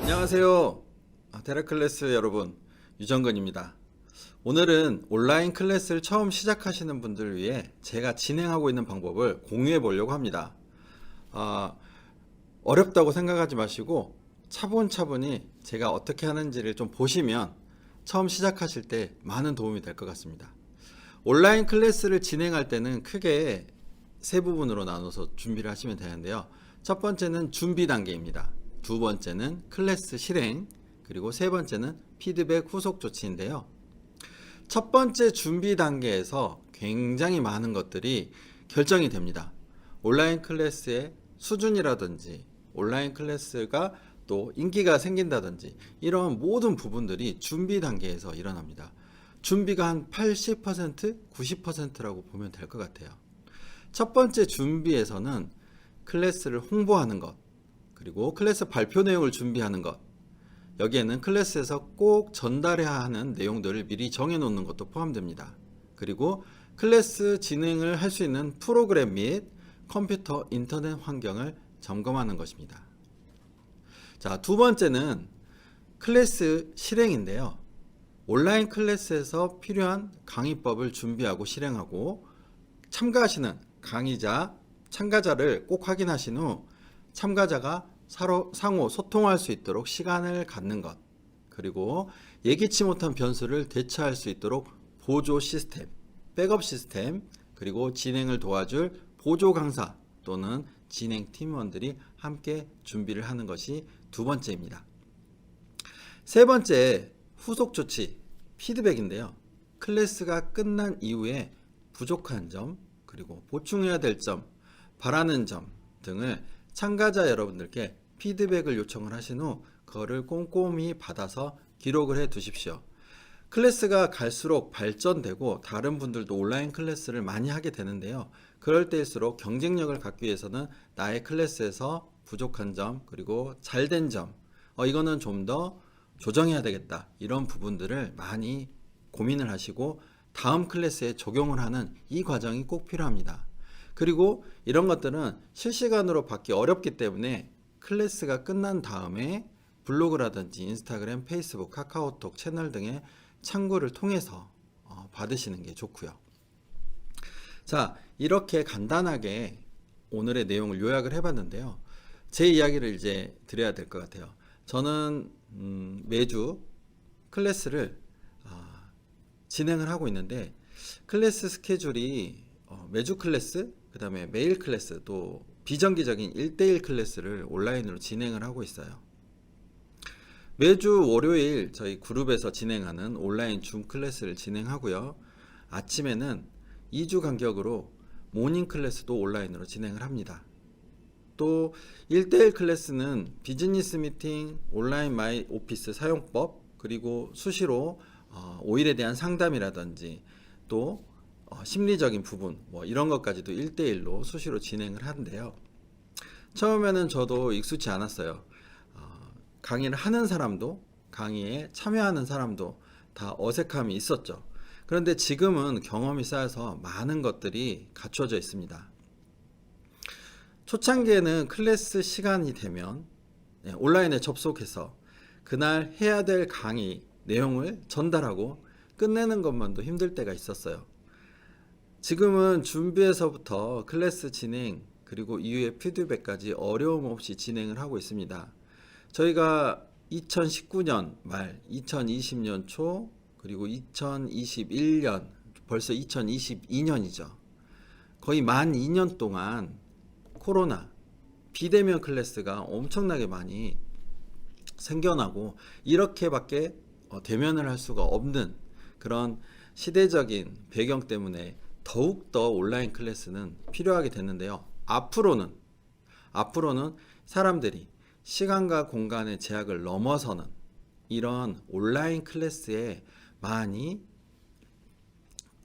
안녕하세요. 테라클래스 여러분, 유정근입니다. 오늘은 온라인 클래스를 처음 시작하시는 분들을 위해 제가 진행하고 있는 방법을 공유해 보려고 합니다. 어렵다고 생각하지 마시고 차분차분히 제가 어떻게 하는지를 좀 보시면 처음 시작하실 때 많은 도움이 될 것 같습니다. 온라인 클래스를 진행할 때는 크게 세 부분으로 나눠서 준비를 하시면 되는데요. 첫 번째는 준비 단계입니다. 두 번째는 클래스 실행, 그리고 세 번째는 피드백 후속 조치인데요. 첫 번째 준비 단계에서 굉장히 많은 것들이 결정이 됩니다. 온라인 클래스의 수준이라든지 온라인 클래스가 또 인기가 생긴다든지 이런 모든 부분들이 준비 단계에서 일어납니다. 준비가 한 80%, 90%라고 보면 될 것 같아요. 첫 번째 준비에서는 클래스를 홍보하는 것, 그리고 클래스 발표 내용을 준비하는 것, 여기에는 클래스에서 꼭 전달해야 하는 내용들을 미리 정해 놓는 것도 포함됩니다. 그리고 클래스 진행을 할 수 있는 프로그램 및 컴퓨터 인터넷 환경을 점검하는 것입니다. 자, 두 번째는 클래스 실행인데요. 온라인 클래스에서 필요한 강의법을 준비하고 실행하고 참가하시는 강의자, 참가자를 꼭 확인하신 후 참가자가 상호 소통할 수 있도록 시간을 갖는 것, 그리고 예기치 못한 변수를 대처할 수 있도록 보조 시스템, 백업 시스템, 그리고 진행을 도와줄 보조 강사 또는 진행 팀원들이 함께 준비를 하는 것이 두 번째입니다. 세 번째, 후속 조치, 피드백인데요. 클래스가 끝난 이후에 부족한 점, 그리고 보충해야 될 점, 바라는 점 등을 참가자 여러분들께 피드백을 요청을 하신 후 그거를 꼼꼼히 받아서 기록을 해 두십시오. 클래스가 갈수록 발전되고 다른 분들도 온라인 클래스를 많이 하게 되는데요. 그럴 때일수록 경쟁력을 갖기 위해서는 나의 클래스에서 부족한 점, 그리고 잘된 점, 이거는 좀 더 조정해야 되겠다, 이런 부분들을 많이 고민을 하시고 다음 클래스에 적용을 하는 이 과정이 꼭 필요합니다. 그리고 이런 것들은 실시간으로 받기 어렵기 때문에 클래스가 끝난 다음에 블로그라든지 인스타그램, 페이스북, 카카오톡 채널 등의 창구를 통해서 받으시는 게 좋고요. 자, 이렇게 간단하게 오늘의 내용을 요약을 해봤는데요. 제 이야기를 이제 드려야 될 것 같아요. 저는 매주 클래스를 진행을 하고 있는데 클래스 스케줄이 매주 클래스, 그 다음에 매일 클래스, 또 비정기적인 1대1 클래스를 온라인으로 진행을 하고 있어요. 매주 월요일 저희 그룹에서 진행하는 온라인 줌 클래스를 진행하고요. 아침에는 2주 간격으로 모닝 클래스도 온라인으로 진행을 합니다. 또 1대1 클래스는 비즈니스 미팅, 온라인 마이 오피스 사용법, 그리고 수시로 5일에 대한 상담이라든지 또 심리적인 부분, 이런 것까지도 1대1로 수시로 진행을 하는데요. 처음에는 저도 익숙치 않았어요. 강의를 하는 사람도, 강의에 참여하는 사람도 다 어색함이 있었죠. 그런데 지금은 경험이 쌓여서 많은 것들이 갖춰져 있습니다. 초창기에는 클래스 시간이 되면 온라인에 접속해서 그날 해야 될 강의 내용을 전달하고 끝내는 것만도 힘들 때가 있었어요. 지금은 준비에서부터 클래스 진행, 그리고 이후의 피드백까지 어려움 없이 진행을 하고 있습니다. 저희가 2019년 말, 2020년 초, 그리고 2021년, 벌써 2022년이죠. 거의 만 2년 동안 코로나, 비대면 클래스가 엄청나게 많이 생겨나고 이렇게밖에 대면을 할 수가 없는 그런 시대적인 배경 때문에 더욱더 온라인 클래스는 필요하게 됐는데요. 앞으로는 사람들이 시간과 공간의 제약을 넘어서는 이런 온라인 클래스에 많이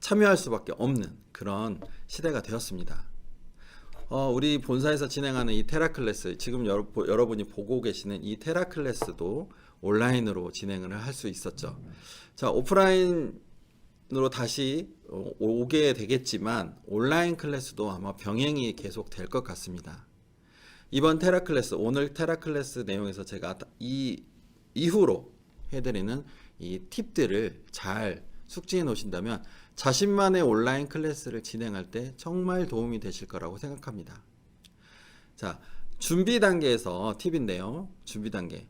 참여할 수밖에 없는 그런 시대가 되었습니다. 우리 본사에서 진행하는 이 테라클래스, 지금 여러분이 보고 계시는 이 테라클래스도 온라인으로 진행을 할 수 있었죠. 자, 오프라인으로 다시 오게 되겠지만 온라인 클래스도 아마 병행이 계속 될 것 같습니다. 이번 테라클래스, 오늘 테라클래스 내용에서 제가 이 이후로 해드리는 이 팁들을 잘 숙지해 놓으신다면 자신만의 온라인 클래스를 진행할 때 정말 도움이 되실 거라고 생각합니다. 자, 준비 단계에서 팁인데요. 준비 단계.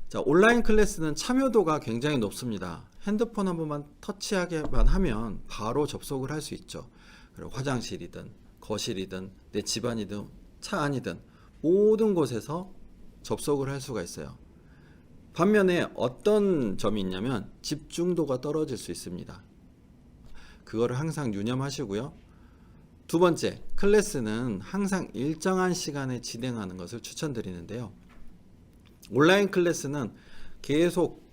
자, 온라인 클래스는 참여도가 굉장히 높습니다. 핸드폰 한 번만 터치하게만 하면 바로 접속을 할 수 있죠. 그리고 화장실이든 거실이든 내 집안이든 차 안이든 모든 곳에서 접속을 할 수가 있어요. 반면에 어떤 점이 있냐면 집중도가 떨어질 수 있습니다. 그거를 항상 유념하시고요. 두 번째, 클래스는 항상 일정한 시간에 진행하는 것을 추천드리는데요. 온라인 클래스는 계속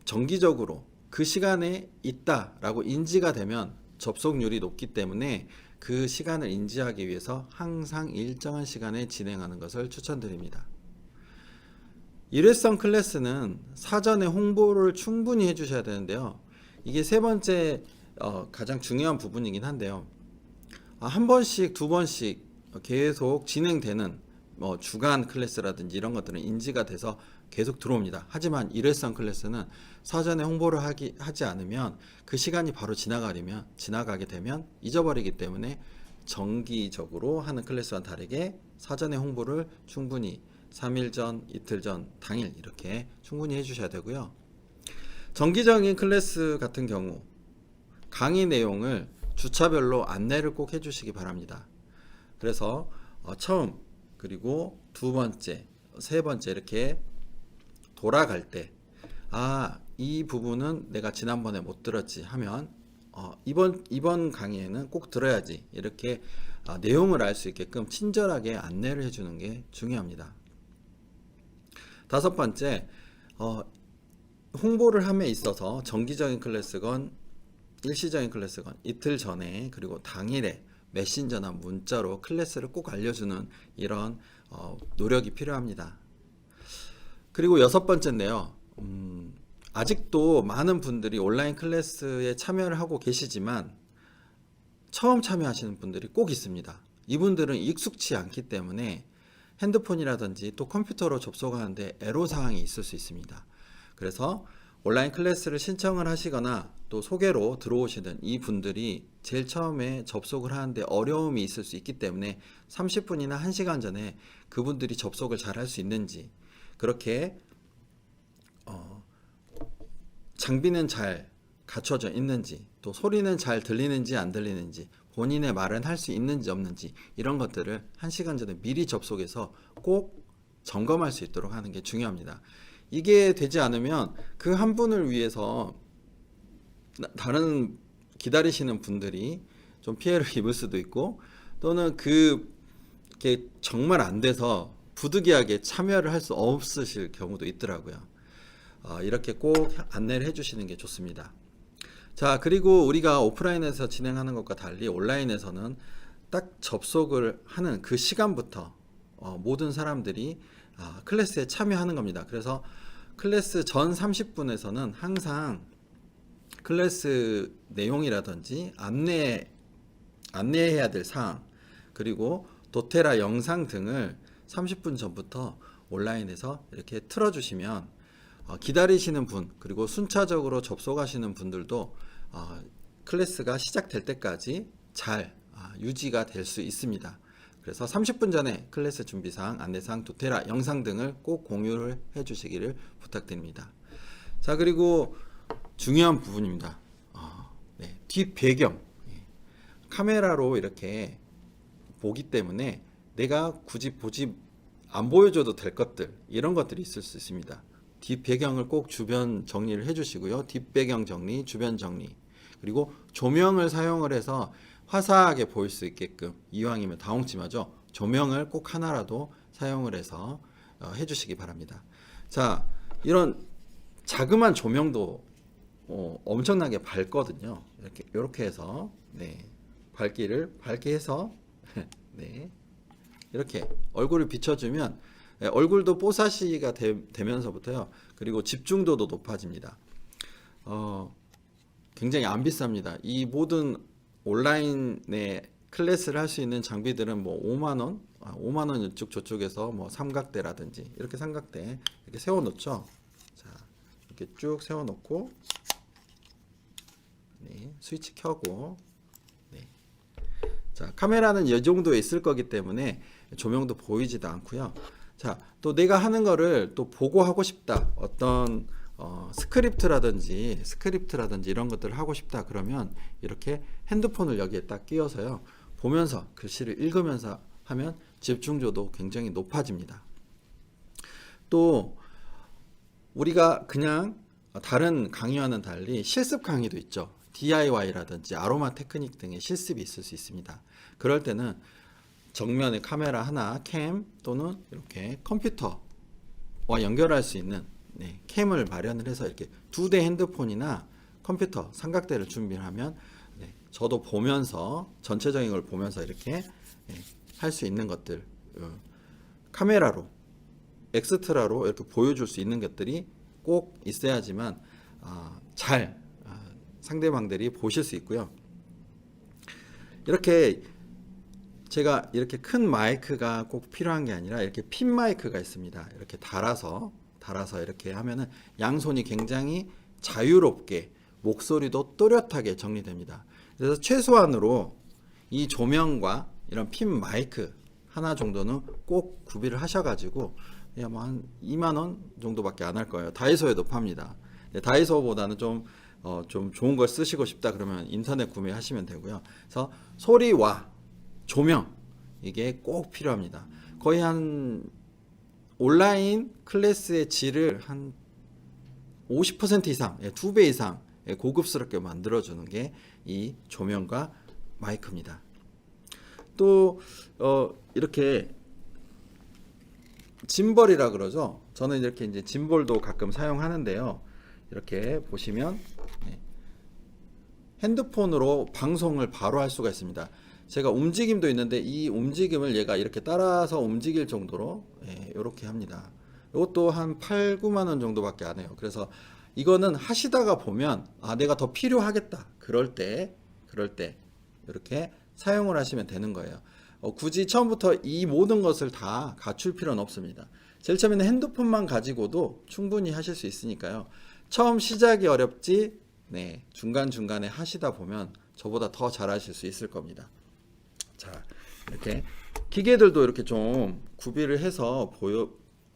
정기적으로 그 시간에 있다라고 인지가 되면 접속률이 높기 때문에 그 시간을 인지하기 위해서 항상 일정한 시간에 진행하는 것을 추천드립니다. 일회성 클래스는 사전에 홍보를 충분히 해주셔야 되는데요. 이게 세 번째 가장 중요한 부분이긴 한데요. 한 번씩 두 번씩 계속 진행되는 주간 클래스라든지 이런 것들은 인지가 돼서 계속 들어옵니다. 하지만 일회성 클래스는 사전에 홍보를 하지 않으면 그 시간이 바로 지나가게 되면 잊어버리기 때문에 정기적으로 하는 클래스와는 다르게 사전에 홍보를 충분히 3일 전, 이틀 전, 당일 이렇게 충분히 해주셔야 되고요. 정기적인 클래스 같은 경우 강의 내용을 주차별로 안내를 꼭 해주시기 바랍니다. 그래서 처음 그리고 두 번째, 세 번째 이렇게 돌아갈 때 이 부분은 내가 지난번에 못 들었지 하면 이번 강의에는 꼭 들어야지 이렇게 내용을 알 수 있게끔 친절하게 안내를 해주는 게 중요합니다. 다섯 번째, 홍보를 함에 있어서 정기적인 클래스건 일시적인 클래스건 이틀 전에 그리고 당일에 메신저나 문자로 클래스를 꼭 알려주는 이런 노력이 필요합니다. 그리고 여섯 번째인데요. 아직도 많은 분들이 온라인 클래스에 참여를 하고 계시지만 처음 참여하시는 분들이 꼭 있습니다. 이분들은 익숙치 않기 때문에 핸드폰이라든지 또 컴퓨터로 접속하는데 애로사항이 있을 수 있습니다. 그래서 온라인 클래스를 신청을 하시거나 또 소개로 들어오시는 이 분들이 제일 처음에 접속을 하는데 어려움이 있을 수 있기 때문에 30분이나 1시간 전에 그분들이 접속을 잘 할 수 있는지, 그렇게 장비는 잘 갖춰져 있는지, 또 소리는 잘 들리는지 안 들리는지, 본인의 말은 할 수 있는지 없는지 이런 것들을 1시간 전에 미리 접속해서 꼭 점검할 수 있도록 하는 게 중요합니다. 이게 되지 않으면 그 한 분을 위해서 다른 기다리시는 분들이 좀 피해를 입을 수도 있고, 또는 그게 정말 안 돼서 부득이하게 참여를 할 수 없으실 경우도 있더라고요. 이렇게 꼭 안내를 해주시는 게 좋습니다. 자, 그리고 우리가 오프라인에서 진행하는 것과 달리 온라인에서는 딱 접속을 하는 그 시간부터 모든 사람들이 클래스에 참여하는 겁니다. 그래서 클래스 전 30분에서는 항상 클래스 내용이라든지 안내해야 될 사항, 그리고 도테라 영상 등을 30분 전부터 온라인에서 이렇게 틀어주시면 기다리시는 분, 그리고 순차적으로 접속하시는 분들도 클래스가 시작될 때까지 잘 유지가 될 수 있습니다. 그래서 30분 전에 클래스 준비사항, 안내사항, 도테라 영상 등을 꼭 공유를 해주시기를 부탁드립니다. 자, 그리고 중요한 부분입니다. 뒷 배경, 카메라로 이렇게 보기 때문에 내가 굳이 안 보여줘도 될 것들, 이런 것들이 있을 수 있습니다. 뒷 배경을 꼭 주변 정리를 해주시고요. 뒷 배경 정리, 주변 정리, 그리고 조명을 사용을 해서 화사하게 보일 수 있게끔, 이왕이면 다홍침하죠. 조명을 꼭 하나라도 사용을 해서 해주시기 바랍니다. 자, 이런 자그마한 조명도 엄청나게 밝거든요. 이렇게 해서 밝기를 밝게 해서 이렇게 얼굴을 비춰주면 얼굴도 뽀사시가 되면서부터요. 그리고 집중도도 높아집니다. 굉장히 안 비쌉니다. 이 모든 온라인의 클래스를 할 수 있는 장비들은 뭐 5만 원, 5만 원 이쪽 저쪽에서 뭐 삼각대라든지 이렇게 삼각대 이렇게 세워 놓죠. 자, 이렇게 쭉 세워 놓고 네, 스위치 켜고 네. 자, 카메라는 이 정도에 있을 거기 때문에 조명도 보이지도 않고요. 자, 또 내가 하는 거를 또 보고 하고 싶다. 어떤 스크립트라든지 이런 것들을 하고 싶다. 그러면 이렇게 핸드폰을 여기에 딱 끼워서요. 보면서 글씨를 읽으면서 하면 집중도도 굉장히 높아집니다. 또 우리가 그냥 다른 강의와는 달리 실습 강의도 있죠. DIY라든지 아로마 테크닉 등의 실습이 있을 수 있습니다. 그럴 때는 정면에 카메라 하나, 캠 또는 이렇게 컴퓨터와 연결할 수 있는 캠을 마련을 해서 이렇게 2대 핸드폰이나 컴퓨터, 삼각대를 준비하면 저도 보면서 전체적인 걸 보면서 이렇게 할 수 있는 것들 카메라로 엑스트라로 이렇게 보여줄 수 있는 것들이 꼭 있어야지만 잘 상대방들이 보실 수 있고요. 이렇게 제가 이렇게 큰 마이크가 꼭 필요한 게 아니라 이렇게 핀 마이크가 있습니다. 이렇게 달아서 이렇게 하면은 양손이 굉장히 자유롭게 목소리도 또렷하게 정리됩니다. 그래서 최소한으로 이 조명과 이런 핀 마이크 하나 정도는 꼭 구비를 하셔가지고 뭐 한 2만 원 정도밖에 안 할 거예요. 다이소에도 팝니다. 다이소보다는 좀 좋은 걸 쓰시고 싶다 그러면 인터넷 구매하시면 되고요. 그래서 소리와 조명 이게 꼭 필요합니다. 거의 한 온라인 클래스의 질을 한 50% 이상, 2배 이상 고급스럽게 만들어주는 게 이 조명과 마이크입니다. 또 이렇게 짐벌이라 그러죠. 저는 이렇게 이제 짐볼도 가끔 사용하는데요. 이렇게 보시면 핸드폰으로 방송을 바로 할 수가 있습니다. 제가 움직임도 있는데 이 움직임을 얘가 이렇게 따라서 움직일 정도로 이렇게 합니다. 이것도 한 8, 9만 원 정도밖에 안 해요. 그래서 이거는 하시다가 보면 내가 더 필요하겠다. 그럴 때 이렇게 사용을 하시면 되는 거예요. 굳이 처음부터 이 모든 것을 다 갖출 필요는 없습니다. 제일 처음에는 핸드폰만 가지고도 충분히 하실 수 있으니까요. 처음 시작이 어렵지 중간중간에 하시다 보면 저보다 더 잘하실 수 있을 겁니다. 자, 이렇게 기계들도 이렇게 좀 구비를 해서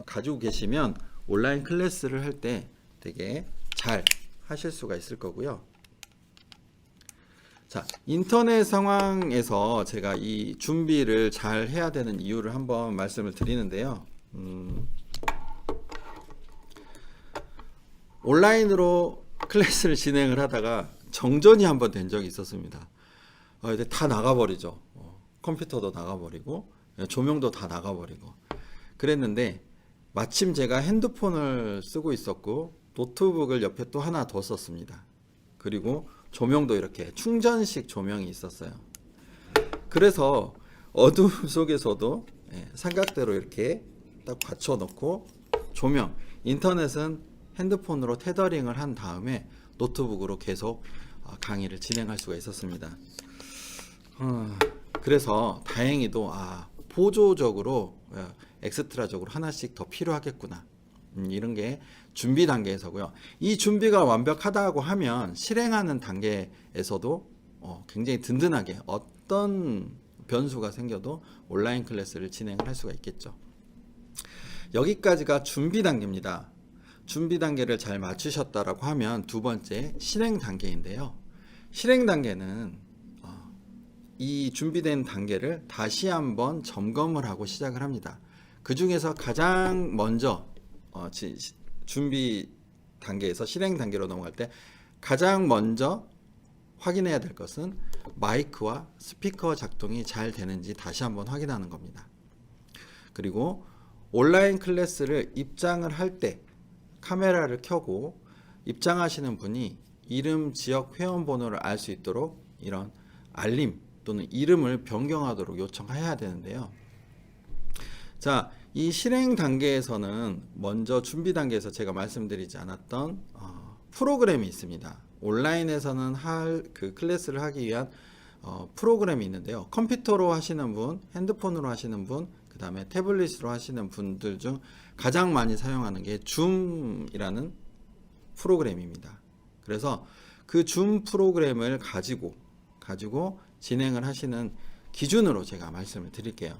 가지고 계시면 온라인 클래스를 할 때 되게 잘 하실 수가 있을 거고요. 자, 인터넷 상황에서 제가 이 준비를 잘 해야 되는 이유를 한번 말씀을 드리는데요. 온라인으로 클래스를 진행을 하다가 정전이 한번 된 적이 있었습니다. 이제 다 나가버리죠. 컴퓨터도 나가버리고 조명도 다 나가버리고 그랬는데 마침 제가 핸드폰을 쓰고 있었고 노트북을 옆에 또 하나 뒀었습니다. 그리고 조명도 이렇게 충전식 조명이 있었어요. 그래서 어둠 속에서도 삼각대로 이렇게 딱 받쳐놓고 조명, 인터넷은 핸드폰으로 테더링을 한 다음에 노트북으로 계속 강의를 진행할 수가 있었습니다. 그래서 다행히도 보조적으로 엑스트라적으로 하나씩 더 필요하겠구나. 이런 게 준비 단계에서고요. 이 준비가 완벽하다고 하면 실행하는 단계에서도 굉장히 든든하게 어떤 변수가 생겨도 온라인 클래스를 진행을 할 수가 있겠죠. 여기까지가 준비 단계입니다. 준비 단계를 잘 맞추셨다라고 하면 두 번째 실행 단계인데요. 실행 단계는 이 준비된 단계를 다시 한번 점검을 하고 시작을 합니다. 그 중에서 가장 먼저 준비 단계에서 실행 단계로 넘어갈 때 가장 먼저 확인해야 될 것은 마이크와 스피커 작동이 잘 되는지 다시 한번 확인하는 겁니다. 그리고 온라인 클래스를 입장을 할 때 카메라를 켜고 입장하시는 분이 이름, 지역, 회원번호를 알 수 있도록 이런 알림 또는 이름을 변경하도록 요청해야 되는데요. 자, 이 실행 단계에서는 먼저 준비 단계에서 제가 말씀드리지 않았던 프로그램이 있습니다. 온라인에서는 그 클래스를 하기 위한 프로그램이 있는데요. 컴퓨터로 하시는 분, 핸드폰으로 하시는 분, 그 다음에 태블릿으로 하시는 분들 중 가장 많이 사용하는 게 줌이라는 프로그램입니다. 그래서 그 줌 프로그램을 가지고 진행을 하시는 기준으로 제가 말씀을 드릴게요.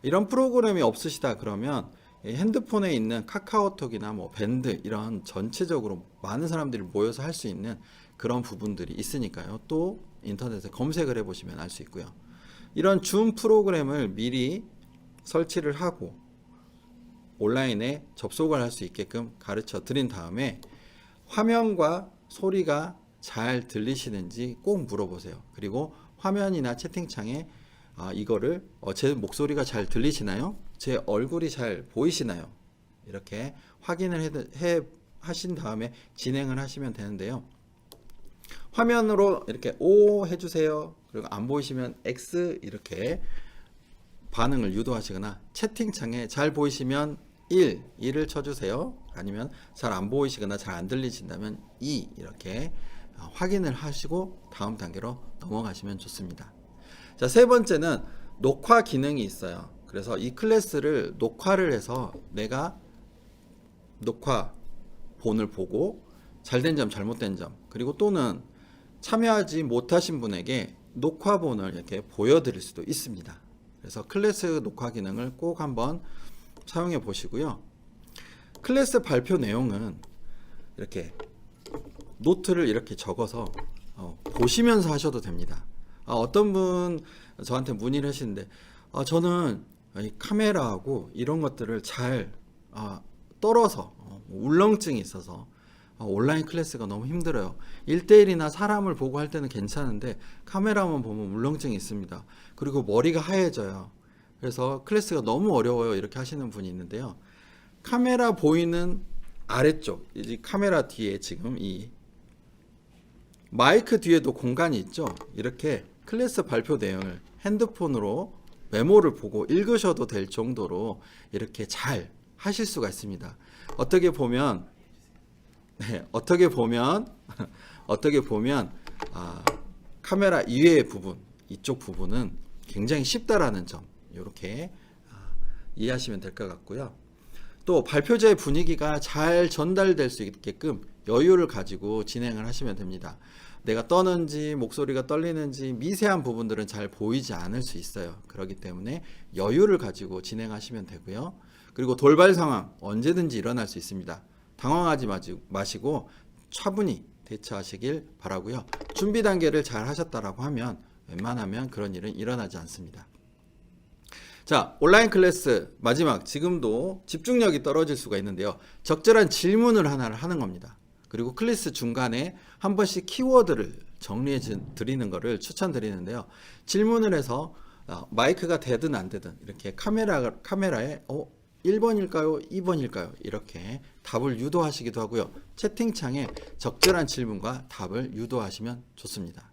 이런 프로그램이 없으시다 그러면 핸드폰에 있는 카카오톡이나 뭐 밴드 이런 전체적으로 많은 사람들이 모여서 할 수 있는 그런 부분들이 있으니까요. 또 인터넷에 검색을 해보시면 알 수 있고요. 이런 줌 프로그램을 미리 설치를 하고 온라인에 접속을 할 수 있게끔 가르쳐 드린 다음에 화면과 소리가 잘 들리시는지 꼭 물어보세요. 그리고 화면이나 채팅창에 이거를 제 목소리가 잘 들리시나요? 제 얼굴이 잘 보이시나요? 이렇게 확인을 하신 다음에 진행을 하시면 되는데요. 화면으로 이렇게 O 해주세요. 그리고 안 보이시면 X 이렇게 반응을 유도하시거나 채팅창에 잘 보이시면 1을 쳐주세요. 아니면 잘 안 보이시거나 잘 안 들리신다면 2 이렇게 확인을 하시고 다음 단계로 넘어가시면 좋습니다. 자, 세 번째는 녹화 기능이 있어요. 그래서 이 클래스를 녹화를 해서 내가 녹화본을 보고 잘된 점, 잘못된 점, 그리고 또는 참여하지 못하신 분에게 녹화본을 이렇게 보여드릴 수도 있습니다. 그래서 클래스 녹화 기능을 꼭 한번 사용해 보시고요. 클래스 발표 내용은 이렇게 노트를 이렇게 적어서 보시면서 하셔도 됩니다. 어떤 분 저한테 문의를 하시는데 저는 이 카메라하고 이런 것들을 잘 떨어서 울렁증이 있어서 온라인 클래스가 너무 힘들어요. 1대1이나 사람을 보고 할 때는 괜찮은데 카메라만 보면 울렁증이 있습니다. 그리고 머리가 하얘져요. 그래서 클래스가 너무 어려워요. 이렇게 하시는 분이 있는데요. 카메라 보이는 아래쪽, 이제 카메라 뒤에 지금 이 마이크 뒤에도 공간이 있죠. 이렇게 클래스 발표 내용을 핸드폰으로 메모를 보고 읽으셔도 될 정도로 이렇게 잘 하실 수가 있습니다. 어떻게 보면 카메라 이외의 부분, 이쪽 부분은 굉장히 쉽다라는 점 이렇게 이해하시면 될 것 같고요. 또 발표자의 분위기가 잘 전달될 수 있게끔 여유를 가지고 진행을 하시면 됩니다. 내가 떠는지 목소리가 떨리는지 미세한 부분들은 잘 보이지 않을 수 있어요. 그렇기 때문에 여유를 가지고 진행하시면 되고요. 그리고 돌발 상황 언제든지 일어날 수 있습니다. 당황하지 마시고 차분히 대처하시길 바라고요. 준비 단계를 잘 하셨다라고 하면 웬만하면 그런 일은 일어나지 않습니다. 자, 온라인 클래스 마지막, 지금도 집중력이 떨어질 수가 있는데요. 적절한 질문을 하나를 하는 겁니다. 그리고 클래스 중간에 한 번씩 키워드를 정리해 드리는 것을 추천드리는데요. 질문을 해서 마이크가 되든 안 되든 이렇게 카메라에 1번일까요? 2번일까요? 이렇게 답을 유도하시기도 하고요. 채팅창에 적절한 질문과 답을 유도하시면 좋습니다.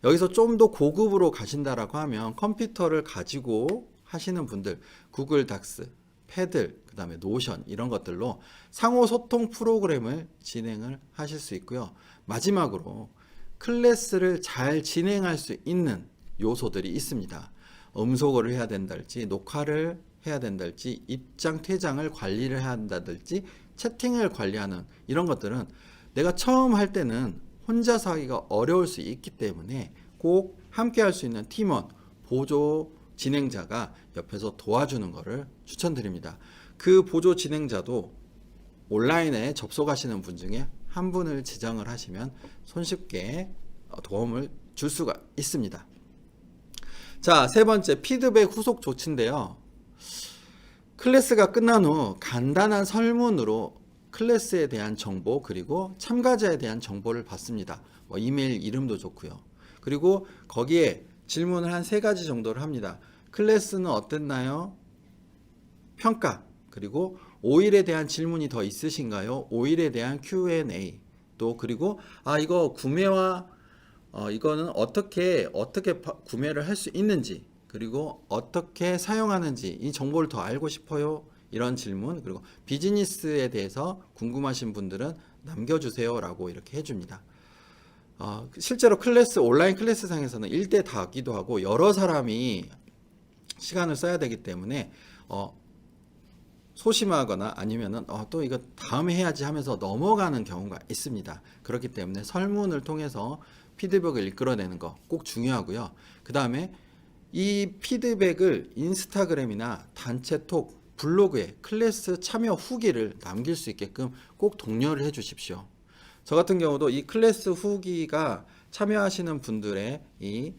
여기서 좀 더 고급으로 가신다라고 하면 컴퓨터를 가지고 하시는 분들, 구글 닥스, 패들, 그 다음에 노션 이런 것들로 상호 소통 프로그램을 진행을 하실 수 있고요. 마지막으로 클래스를 잘 진행할 수 있는 요소들이 있습니다. 음소거를 해야 된달지, 녹화를 해야 된달지, 입장 퇴장을 관리를 해야 한다든지, 채팅을 관리하는 이런 것들은 내가 처음 할 때는 혼자서 하기가 어려울 수 있기 때문에 꼭 함께 할 수 있는 팀원, 보조 진행자가 옆에서 도와주는 것을 추천드립니다. 그 보조 진행자도 온라인에 접속하시는 분 중에 한 분을 지정을 하시면 손쉽게 도움을 줄 수가 있습니다. 자, 세 번째, 피드백 후속 조치인데요. 클래스가 끝난 후 간단한 설문으로 클래스에 대한 정보 그리고 참가자에 대한 정보를 받습니다. 이메일 이름도 좋고요. 그리고 거기에 질문을 한 3가지 정도를 합니다. 클래스는 어땠나요? 평가, 그리고 5일에 대한 질문이 더 있으신가요? 5일에 대한 Q&A, 또 그리고 이거 구매와 이거는 어떻게 구매를 할 수 있는지, 그리고 어떻게 사용하는지 이 정보를 더 알고 싶어요. 이런 질문, 그리고 비즈니스에 대해서 궁금하신 분들은 남겨주세요 라고 이렇게 해줍니다. 실제로 온라인 클래스상에서는 1대 다기도 하고 여러 사람이 시간을 써야 되기 때문에 소심하거나 아니면은 또 이거 다음에 해야지 하면서 넘어가는 경우가 있습니다. 그렇기 때문에 설문을 통해서 피드백을 이끌어내는 거 꼭 중요하고요. 그 다음에 이 피드백을 인스타그램이나 단체톡, 블로그에 클래스 참여 후기를 남길 수 있게끔 꼭 독려를 해 주십시오. 저 같은 경우도 이 클래스 후기가 참여하시는 분들의 이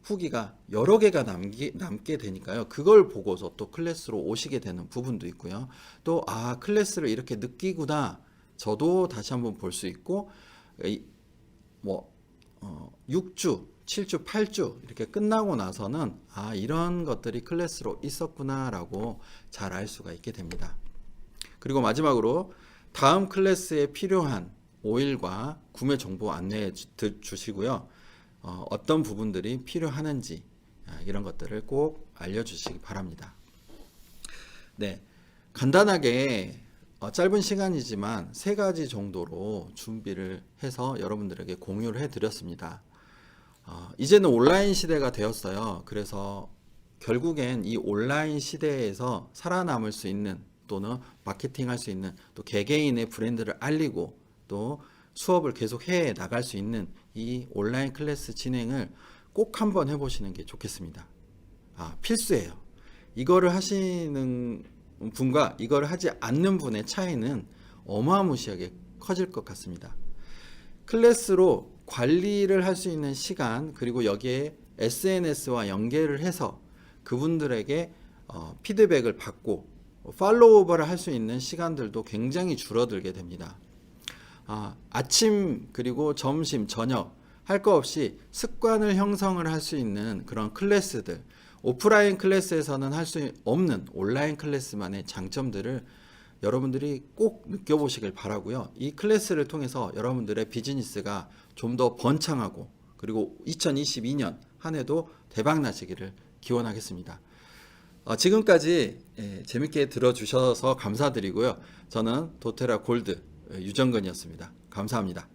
후기가 여러 개가 남게 되니까요. 그걸 보고서 또 클래스로 오시게 되는 부분도 있고요. 또 클래스를 이렇게 느끼구나. 저도 다시 한번 볼 수 있고 6주, 7주, 8주 이렇게 끝나고 나서는 이런 것들이 클래스로 있었구나라고 잘 알 수가 있게 됩니다. 그리고 마지막으로 다음 클래스에 필요한 오일과 구매 정보 안내해 주시고요. 어떤 부분들이 필요하는지 이런 것들을 꼭 알려주시기 바랍니다. 네, 간단하게 짧은 시간이지만 3가지 정도로 준비를 해서 여러분들에게 공유를 해드렸습니다. 이제는 온라인 시대가 되었어요. 그래서 결국엔 이 온라인 시대에서 살아남을 수 있는 또는 마케팅할 수 있는 또 개개인의 브랜드를 알리고 또 수업을 계속 해 나갈 수 있는 이 온라인 클래스 진행을 꼭 한번 해보시는 게 좋겠습니다. 필수예요. 이거를 하시는 분과 이거를 하지 않는 분의 차이는 어마무시하게 커질 것 같습니다. 클래스로 관리를 할 수 있는 시간 그리고 여기에 SNS와 연계를 해서 그분들에게 피드백을 받고 팔로우업을 할 수 있는 시간들도 굉장히 줄어들게 됩니다. 아침 그리고 점심 저녁 할 거 없이 습관을 형성을 할 수 있는 그런 클래스들, 오프라인 클래스에서는 할 수 없는 온라인 클래스만의 장점들을 여러분들이 꼭 느껴보시길 바라고요. 이 클래스를 통해서 여러분들의 비즈니스가 좀 더 번창하고 그리고 2022년 한 해도 대박 나시기를 기원하겠습니다. 지금까지 재밌게 들어주셔서 감사드리고요. 저는 도테라 골드 유정근이었습니다. 감사합니다.